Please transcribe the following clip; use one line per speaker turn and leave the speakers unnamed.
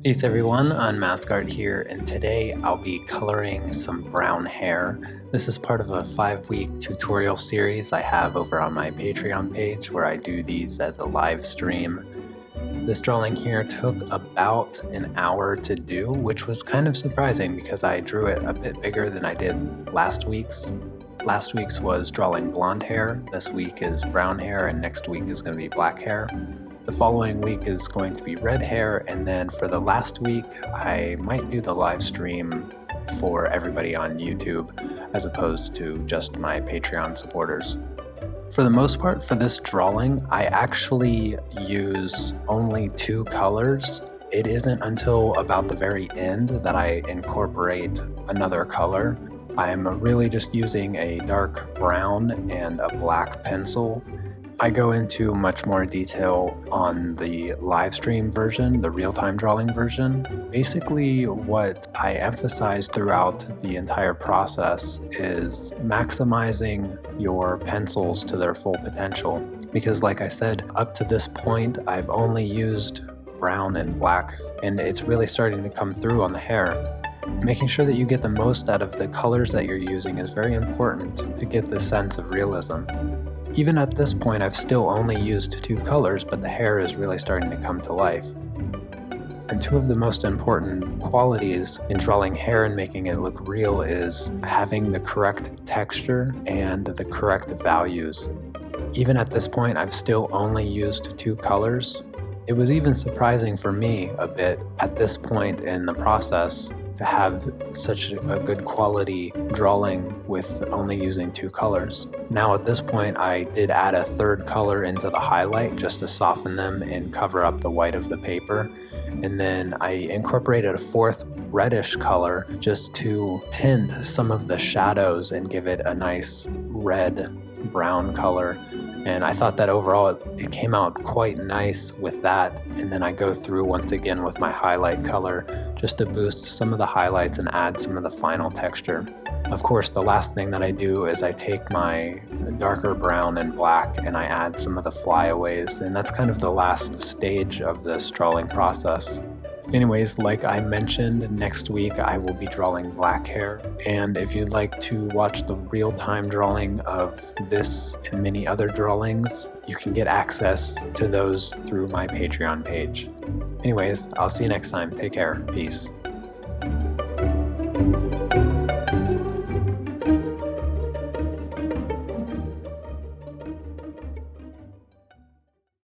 Peace everyone, Unmask Art here, and today I'll be coloring some brown hair. This is part of a 5-week tutorial series I have over on my Patreon page where I do these as a live stream. This drawing here took about an hour to do, which was kind of surprising because I drew it a bit bigger than I did last week's. Last week's was drawing blonde hair, this week is brown hair, and next week is going to be black hair. The following week is going to be red hair, and then for the last week, I might do the live stream for everybody on YouTube as opposed to just my Patreon supporters. For the most part, for this drawing, I actually use only 2 colors. It isn't until about the very end that I incorporate another color. I'm really just using a dark brown and a black pencil. I go into much more detail on the live stream version, the real-time drawing version. Basically, what I emphasize throughout the entire process is maximizing your pencils to their full potential. Because like I said, up to this point, I've only used brown and black, and it's really starting to come through on the hair. Making sure that you get the most out of the colors that you're using is very important to get the sense of realism. Even at this point, I've still only used 2 colors, but the hair is really starting to come to life. And 2 of the most important qualities in drawing hair and making it look real is having the correct texture and the correct values. Even at this point, I've still only used 2 colors. It was even surprising for me a bit at this point in the process to have such a good quality drawing with only using 2 colors. Now at this point I did add a 3rd color into the highlight just to soften them and cover up the white of the paper. And then I incorporated a 4th reddish color just to tint some of the shadows and give it a nice red-brown color. And I thought that overall it came out quite nice with that. And then I go through once again with my highlight color just to boost some of the highlights and add some of the final texture. Of course, the last thing that I do is I take my darker brown and black and I add some of the flyaways, and that's kind of the last stage of this drawing process. Anyways, like I mentioned, next week I will be drawing black hair, and if you'd like to watch the real-time drawing of this and many other drawings, you can get access to those through my Patreon page. Anyways, I'll see you next time. Take care. Peace.